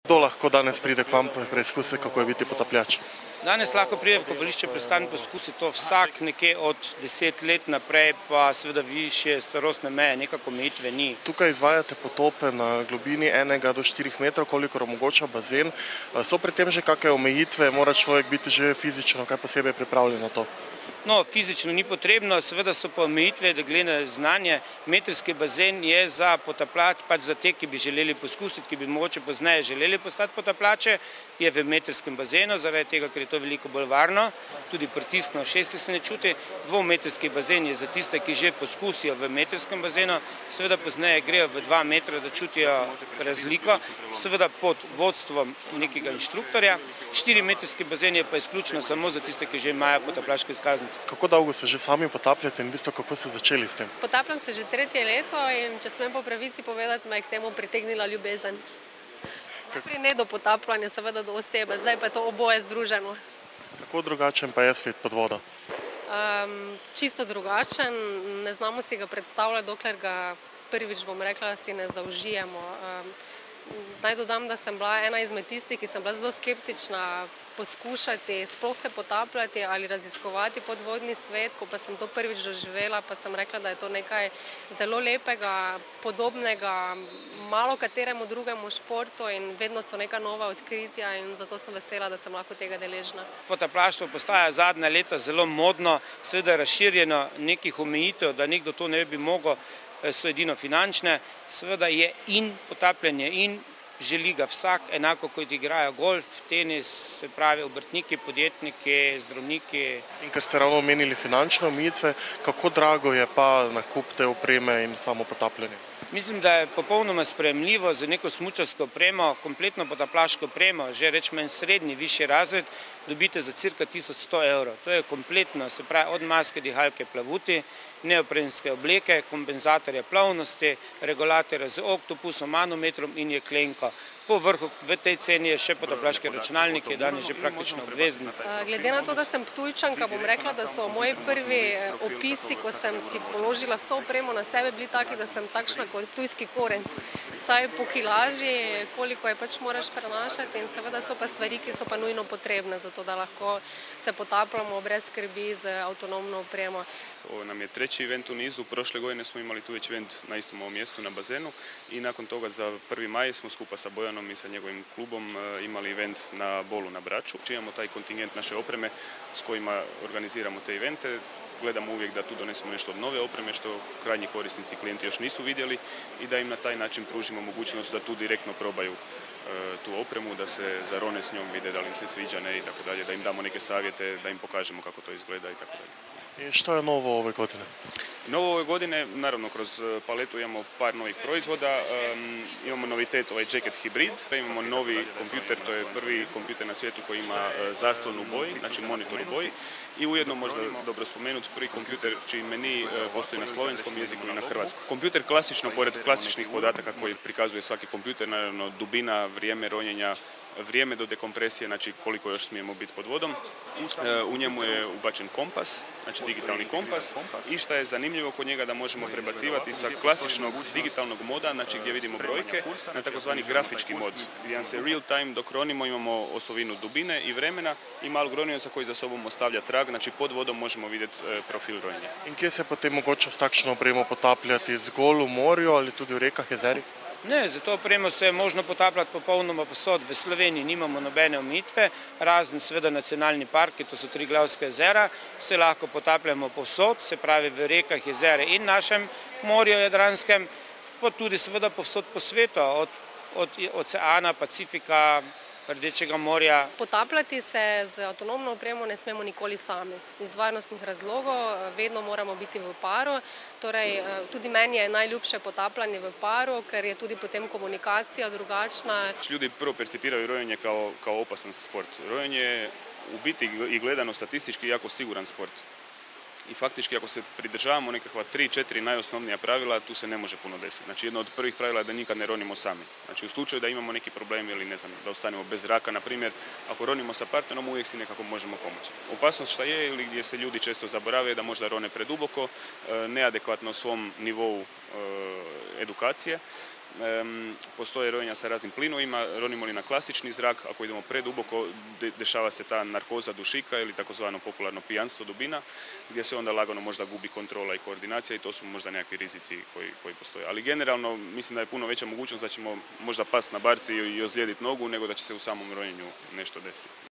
Kdo lahko danes pride k vam preizkusiti, kako je biti potapljač? Danes lahko pride v kopališče Pristan poskusiti to vsak nekje od 10 let naprej, pa seveda višje starostne meje, nekako omejitve ni. Tukaj izvajate potope na globini 1 do 4 metrov, kolikor omogoča bazen. So pri tem že kakšne omejitve, mora človek biti že fizično kaj posebej pripravljen na to? No, fizično ni potrebno, seveda so pa omejitve, da glede na znanje. Metrski bazen je za potapljač, pač za te, ki bi želeli poskusiti, ki bi mogoče pozneje želeli postati potapljače, je v metrskem bazenu, zaradi tega, ker je to veliko bolj varno, tudi pritisk na ušesih se ne čuti. Dvometrski bazen je za tiste, ki že poskusijo v metrskem bazenu, seveda pozneje grejo v 2 metra, da čutijo razliko, seveda pod vodstvom nekega inštruktorja. 4-metrski bazen je pa izključno samo za tiste, ki že imajo potapljaške izkaznice. Kako dolgo se že sami potapljate in v bistvu kako ste začeli s tem? Potapljam se že 3. leto in če smem po pravici povedati, me je k temu pritegnila ljubezen. Najprej ne do potapljanja, seveda do osebe, zdaj pa je to oboje združeno. Kako drugačen pa je svet pod vodo? Čisto drugačen, ne znamo si ga predstavljati, dokler ga prvič, bom rekla, si ne zaužijemo. Naj dodam, da sem bila ena izmed tistih, ki sem bila zelo skeptična poskušati sploh se potapljati ali raziskovati podvodni svet. Ko pa sem to prvič doživela, pa sem rekla, da je to nekaj zelo lepega, podobnega malo kateremu drugemu športu in vedno so neka nova odkritja in zato sem vesela, da sem lahko tega deležna. Potapljaštvo postaja zadnja leta zelo modno, seveda razširjeno nekih omejitev, da nekdo to ne bi mogel, so edino finančne, seveda je in potapljanje in želi ga vsak, enako kot igrajo golf, tenis, se pravi obrtniki, podjetniki, zdravniki. In ker ste ravno omenili finančne omejitve, kako drago je pa nakup te opreme in samo potapljanje? Mislim, da je popolnoma sprejemljivo za neko smučarsko opremo, kompletno potapljaško opremo, že rečemo en srednji, višji razred, dobite za cirka 1100 evrov. To je kompletno, se pravi od maske, dihalke, plavuti, neoprenske obleke, kompenzatorje plovnosti, regulatorje z oktopusom, manometrom in jeklenko. Po vrhu v tej ceni je še potapljaški računalnik, ki je danes že praktično obvezen. Glede na to, da sem Ptujčanka, bom rekla, da so moji prvi opisi, ko sem si položila vso opremo na sebe, bili taki, da sem takšna kot ptujski korent. Vsaj po kilaži, koliko je pač moraš prenašati in seveda so pa stvari, ki so pa nujno potrebne, zato da lahko se potapljamo brez skrbi z avtonomno opremo. Ovo nam je 3. event u nizu, prošle godine smo imali tu već event na istom ovom mjestu na bazenu i nakon toga za 1. maj smo skupa sa Bojanom i sa njegovim klubom imali event na Bolu na Braču. Imamo taj kontingent naše opreme s kojima organiziramo te evente. Gledamo uvijek da tu donesemo nešto od nove opreme što krajnji korisnici i klijenti još nisu vidjeli i da im na taj način pružimo mogućnost da tu direktno probaju tu opremu, da se zarone s njom, vide da li im se sviđa, ne i tako dalje, da im damo neke savjete, da im pokažemo kako to izgleda i tako dalje. I što je novo ove godine? Novo ove godine, naravno kroz paletu imamo par novih proizvoda, imamo novitet ovaj Jacket Hybrid, imamo novi kompjuter, to je prvi kompjuter na svijetu koji ima zaslon u boji, znači monitor u boji i ujedno možda dobro spomenuti prvi kompjuter čiji meni postoji na slovenskom jeziku i na hrvatskom. Kompjuter klasično, pored klasičnih podataka koji prikazuje svaki kompjuter, naravno dubina, vrijeme ronjenja, vrijeme do dekompresije, znači koliko još smijemo biti pod vodom. U njemu je ubačen kompas, znači digitalni kompas i što je zanimljivo kod njega da možemo prebacivati sa klasičnog digitalnog moda, znači gdje vidimo brojke, na takozvani grafički mod. Gdje se real time dok ronimo imamo osovinu dubine i vremena i malog ronioca koji za sobom ostavlja trag, znači pod vodom možemo vidjeti profil ronjenja. In kje se potem mogoče s takšno opremo potapljati? Zgolj v morju ali tudi v rekah, jezerih? Ne, za to opremo se je možno potapljati popolnoma povsod. V Sloveniji nimamo nobene omejitve, razen seveda nacionalni parki, to so Triglavska jezera, se lahko potapljamo povsod, se pravi v rekah, jezere in našem morju Jadranskem, pa tudi seveda povsod po svetu, od oceana, Pacifika, Rdečega morja. Potapljati se z avtonomno opremo ne smemo nikoli sami. Iz varnostnih razlogov vedno moramo biti v paru. Torej, tudi meni je najljubše potapljanje v paru, ker je tudi potem komunikacija drugačna. Ljudi prvo percipiraju rojenje kao opasan sport. Rojenje je u biti i gledano statistički jako siguran sport. I faktički ako se pridržavamo nekakva 3-4 najosnovnija pravila, tu se ne može puno desiti. Znači jedno od prvih pravila je da nikad ne ronimo sami. Znači u slučaju da imamo neki problem ili ne znam, da ostanemo bez zraka, na primjer, ako ronimo sa partnerom uvijek si nekako možemo pomoći. Opasnost šta je ili gdje se ljudi često zaborave da možda rone preduboko, neadekvatno svom nivou edukacije postoje ronjenja sa raznim plinovima, ronimo li na klasični zrak, ako idemo preduboko, dešava se ta narkoza dušika ili takozvano popularno pijanstvo dubina, gdje se onda lagano možda gubi kontrola i koordinacija i to su možda nekakvi rizici koji postoje. Ali generalno mislim da je puno veća mogućnost da ćemo možda pasti na barci i ozlijediti nogu nego da će se u samom ronjenju nešto desiti.